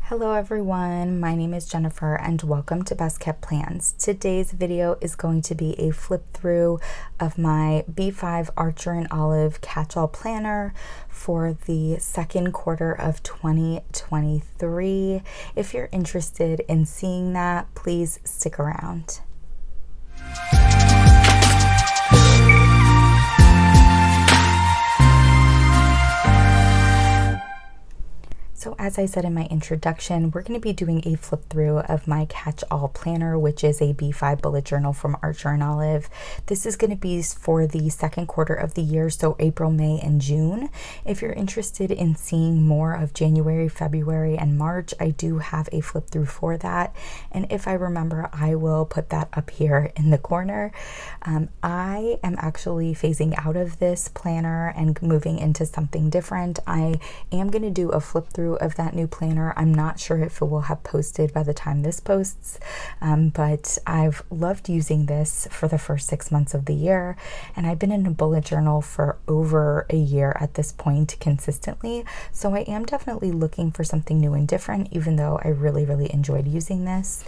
Hello everyone, my name is Jennifer and welcome to Best Kept Plans. Today's video is going to be a flip through of my B5 Archer and Olive catch-all planner for the second quarter of 2023. If you're interested in seeing that, please stick around. So as I said in my introduction, we're going to be doing a flip through of my catch-all planner, which is a B5 bullet journal from Archer and Olive. This is going to be for the second quarter of the year, so April, May, and June. If you're interested in seeing more of January, February, and March, I do have a flip through for that. And if I remember, I will put that up here in the corner. I am actually phasing out of this planner and moving into something different. I am going to do a flip through of that new planner. I'm not sure if it will have posted by the time this posts, but I've loved using this for the first 6 months of the year, and I've been in a bullet journal for over a year at this point consistently, so I am definitely looking for something new and different, even though I really enjoyed using this.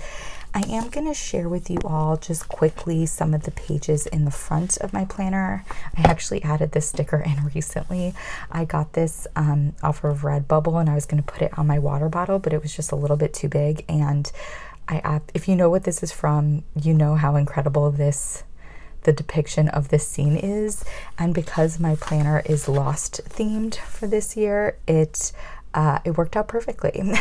I am going to share with you all just quickly some of the pages in the front of my planner. I actually added this sticker in recently. I got this off of Redbubble and I was going to put it on my water bottle, but it was just a little bit too big. And if you know what this is from, you know how incredible the depiction of this scene is. And because my planner is Lost themed for this year, it worked out perfectly.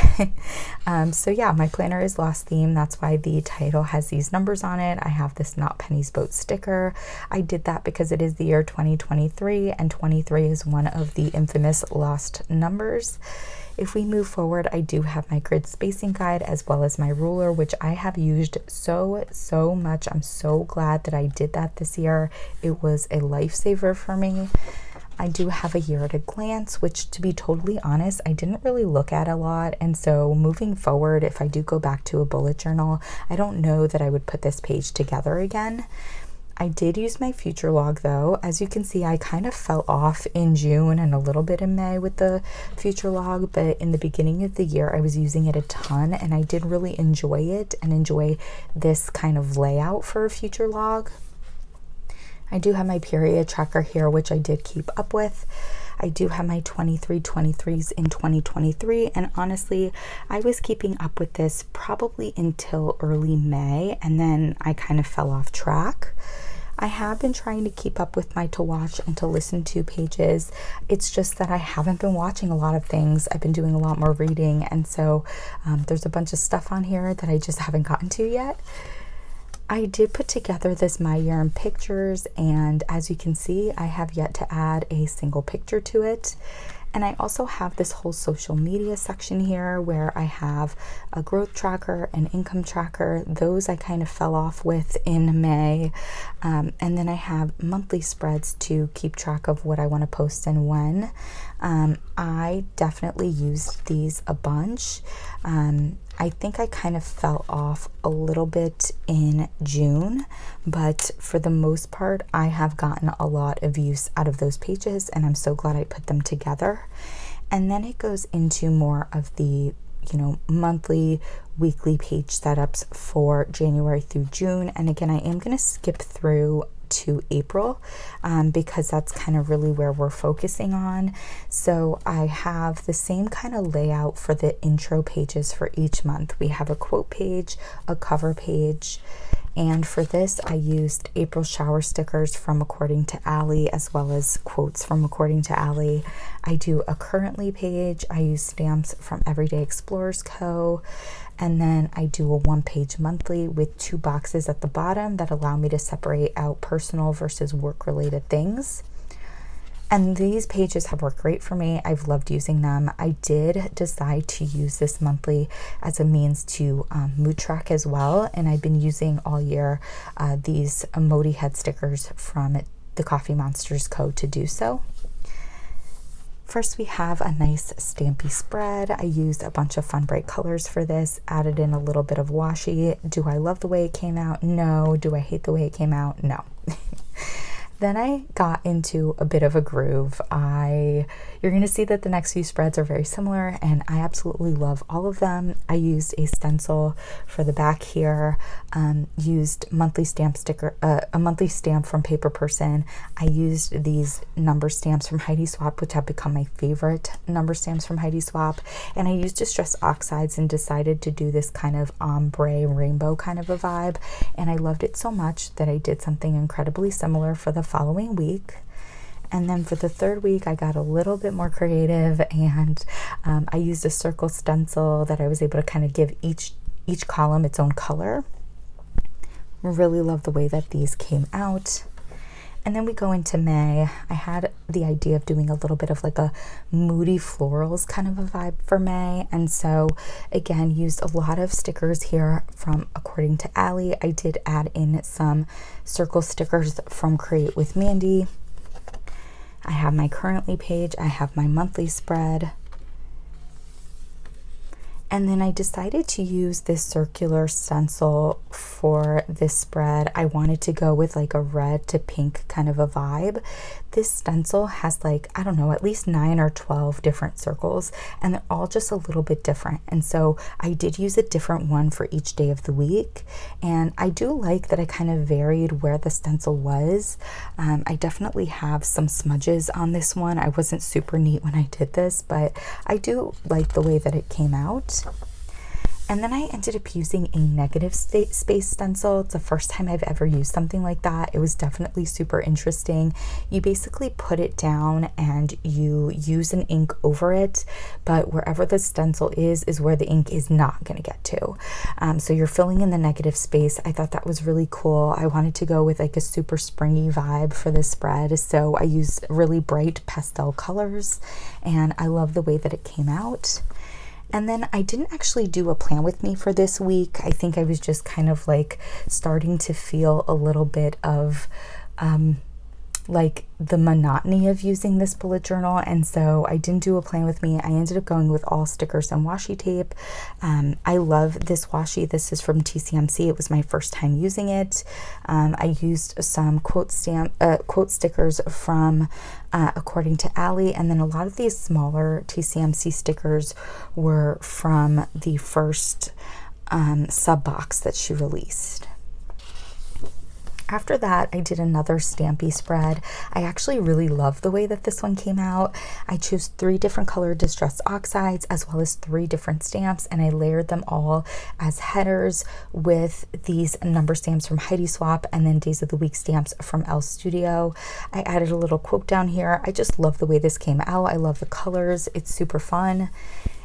So yeah, my planner is Lost theme. That's why the title has these numbers on it. I have this Not Penny's Boat sticker. I did that because it is the year 2023 and 23 is one of the infamous Lost numbers. If we move forward, I do have my grid spacing guide as well as my ruler, which I have used so much. I'm so glad that I did that this year. It was a lifesaver for me. I do have a year at a glance, which, to be totally honest, I didn't really look at a lot. And so moving forward, if I do go back to a bullet journal, I don't know that I would put this page together again. I did use my future log though. As you can see, I kind of fell off in June and a little bit in May with the future log, but in the beginning of the year, I was using it a ton and I did really enjoy it and enjoy this kind of layout for a future log. I do have my period tracker here, which I did keep up with. I do have my 23/23s in 2023, and honestly, I was keeping up with this probably until early May, and then I kind of fell off track. I have been trying to keep up with my to watch and to listen to pages. It's just that I haven't been watching a lot of things. I've been doing a lot more reading, and so there's a bunch of stuff on here that I just haven't gotten to yet. I did put together this My Year in Pictures, and as you can see, I have yet to add a single picture to it. And I also have this whole social media section here where I have a growth tracker, an income tracker. Those I kind of fell off with in May. And then I have monthly spreads to keep track of what I want to post and when. I definitely used these a bunch. I think I kind of fell off a little bit in June, but for the most part, I have gotten a lot of use out of those pages, and I'm so glad I put them together. And then it goes into more of the, monthly, weekly page setups for January through June. And again, I am going to skip through to April because that's kind of really where we're focusing on. So I have the same kind of layout for the intro pages for each month. We have a quote page, a cover page, and for this I used April shower stickers from According to Allie as well as quotes from According to Allie. I do a currently page. I use stamps from Everyday Explorers Co. And then I do a one-page monthly with 2 boxes at the bottom that allow me to separate out personal versus work-related things. And these pages have worked great for me. I've loved using them. I did decide to use this monthly as a means to mood track as well. And I've been using all year these emoji head stickers from the Coffee Monsters Co. to do so. First, we have a nice stampy spread. I used a bunch of fun bright colors for this, added in a little bit of washi. Do I love the way it came out? No. Do I hate the way it came out? No. Then I got into a bit of a groove. I you're going to see that the next few spreads are very similar, and I absolutely love all of them. I used a stencil for the back here, used monthly stamp sticker, a monthly stamp from Paper Person. I used these number stamps from Heidi Swapp, which have become my favorite number stamps from Heidi Swapp, and I used Distress Oxides and decided to do this kind of ombre rainbow kind of a vibe, and I loved it so much that I did something incredibly similar for the following week. And then for the third week, I got a little bit more creative, and I used a circle stencil that I was able to kind of give each column its own color. Really love the way that these came out. And then we go into May. I had the idea of doing a little bit of like a moody florals kind of a vibe for May. And so again, used a lot of stickers here from According to Allie. I did add in some circle stickers from Create with Mandy. I have my currently page. I have my monthly spread. And then I decided to use this circular stencil for this spread. I wanted to go with like a red to pink kind of a vibe. This stencil has like, I don't know, at least 9 or 12 different circles, and they're all just a little bit different. And so I did use a different one for each day of the week. And I do like that I kind of varied where the stencil was. I definitely have some smudges on this one. I wasn't super neat when I did this, but I do like the way that it came out. And then I ended up using a negative space stencil. It's the first time I've ever used something like that. It was definitely super interesting. You basically put it down and you use an ink over it, but wherever the stencil is where the ink is not going to get to. So you're filling in the negative space. I thought that was really cool. I wanted to go with like a super springy vibe for this spread, so I used really bright pastel colors, and I love the way that it came out. And then I didn't actually do a plan with me for this week. I think I was just kind of like starting to feel a little bit of like the monotony of using this bullet journal, and so I didn't do a plan with me. I ended up going with all stickers and washi tape. I love this washi. This is from TCMC. It was my first time using it. I used some quote stickers from According to Allie, and then a lot of these smaller TCMC stickers were from the first sub box that she released. After that, I did another Stampy spread. I actually really love the way that this one came out. I chose 3 different color Distress Oxides as well as 3 different stamps, and I layered them all as headers with these number stamps from Heidi Swapp and then Days of the Week stamps from Elle Studio. I added a little quote down here. I just love the way this came out. I love the colors. It's super fun.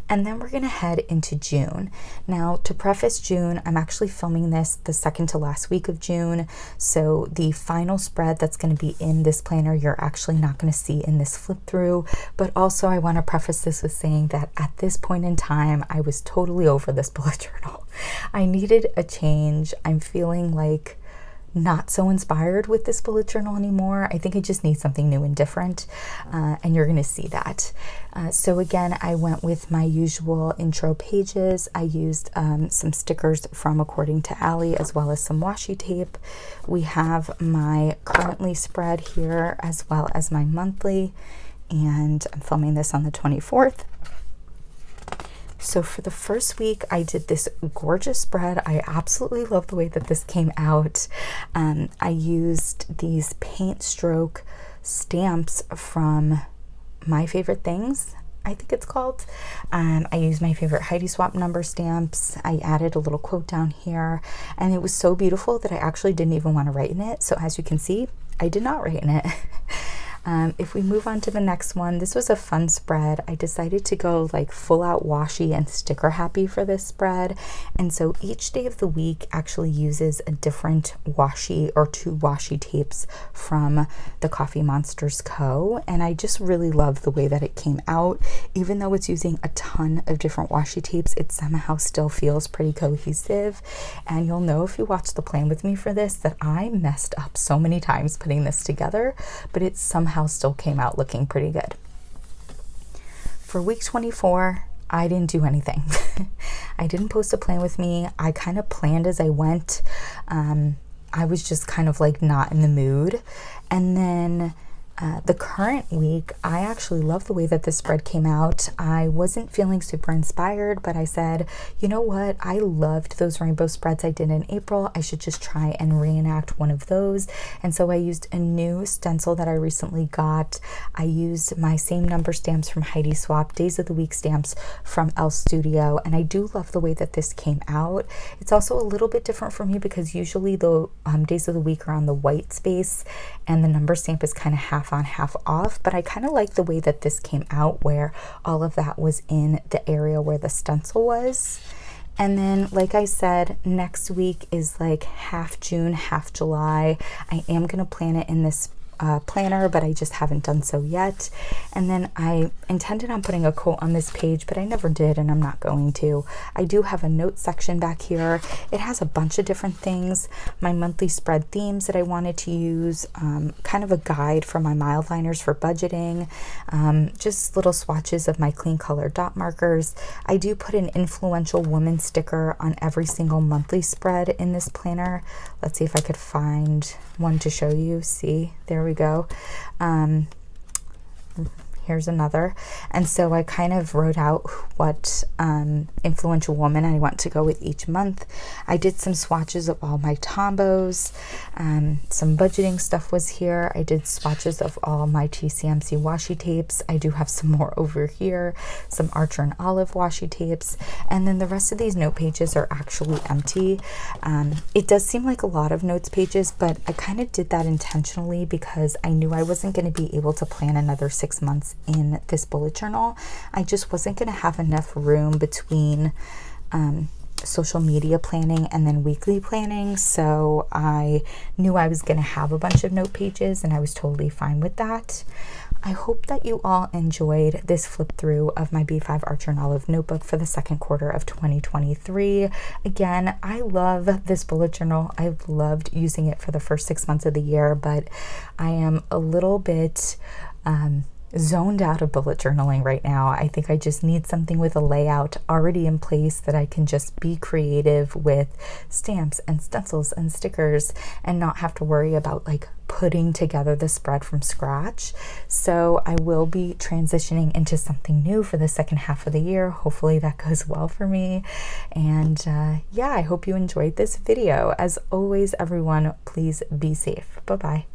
And then we're going to head into June. Now, to preface June, I'm actually filming this the second to last week of June. So the final spread that's going to be in this planner, you're actually not going to see in this flip through. But also I want to preface this with saying that at this point in time, I was totally over this bullet journal. I needed a change. I'm feeling like not so inspired with this bullet journal anymore. I think I just need something new and different, and you're gonna see that. So again, I went with my usual intro pages. I used some stickers from According to Allie as well as some washi tape. We have my currently spread here as well as my monthly, and I'm filming this on the 24th. So for the first week, I did this gorgeous spread. I absolutely love the way that this came out. I used these paint stroke stamps from My Favorite Things, I think it's called. I used my favorite Heidi Swapp number stamps. I added a little quote down here, and it was so beautiful that I actually didn't even want to write in it. So as you can see, I did not write in it. If we move on to the next one, this was a fun spread. I decided to go like full out washi and sticker happy for this spread. And so each day of the week actually uses a different washi or 2 washi tapes from the Coffee Monsters Co. And I just really love the way that it came out. Even though it's using a ton of different washi tapes, it somehow still feels pretty cohesive. And you'll know if you watch the plan with me for this that I messed up so many times putting this together, but it somehow still came out looking pretty good. For week 24, I didn't do anything. I didn't post a plan with me. I kind of planned as I went. I was just kind of like not in the mood. And then The current week, I actually love the way that this spread came out. I wasn't feeling super inspired, but I said, you know what? I loved those rainbow spreads I did in April. I should just try and reenact one of those. And so I used a new stencil that I recently got. I used my same number stamps from Heidi Swap, Days of the Week stamps from Elle Studio, and I do love the way that this came out. It's also a little bit different for me because usually the Days of the Week are on the white space and the number stamp is kind of half on, half off, but I kind of like the way that this came out where all of that was in the area where the stencil was. And then, like I said, next week is like half June, half July. I am going to plan it in this planner, but I just haven't done so yet. And then I intended on putting a quote on this page, but I never did, and I'm not going to. I do have a note section back here. It has a bunch of different things, my monthly spread themes that I wanted to use, kind of a guide for my mild liners for budgeting, just little swatches of my clean color dot markers. I do put an influential woman sticker on every single monthly spread in this planner. Let's see if I could find one to show you. See, there we go. Here's another. And so I kind of wrote out what influential woman I want to go with each month. I did some swatches of all my Tombos. Some budgeting stuff was here. I did swatches of all my TCMC washi tapes. I do have some more over here, some Archer and Olive washi tapes. And then the rest of these note pages are actually empty. It does seem like a lot of notes pages, but I kind of did that intentionally because I knew I wasn't going to be able to plan another 6 months in this bullet journal. I just wasn't going to have enough room between social media planning and then weekly planning, so I knew I was going to have a bunch of note pages, and I was totally fine with that. I hope that you all enjoyed this flip through of my B5 Archer and Olive notebook for the second quarter of 2023. Again, I love this bullet journal. I've loved using it for the first 6 months of the year, but I am a little bit zoned out of bullet journaling right now. I think I just need something with a layout already in place that I can just be creative with stamps and stencils and stickers and not have to worry about like putting together the spread from scratch. So I will be transitioning into something new for the second half of the year. Hopefully that goes well for me. And yeah, I hope you enjoyed this video. As always, everyone, please be safe. Bye-bye.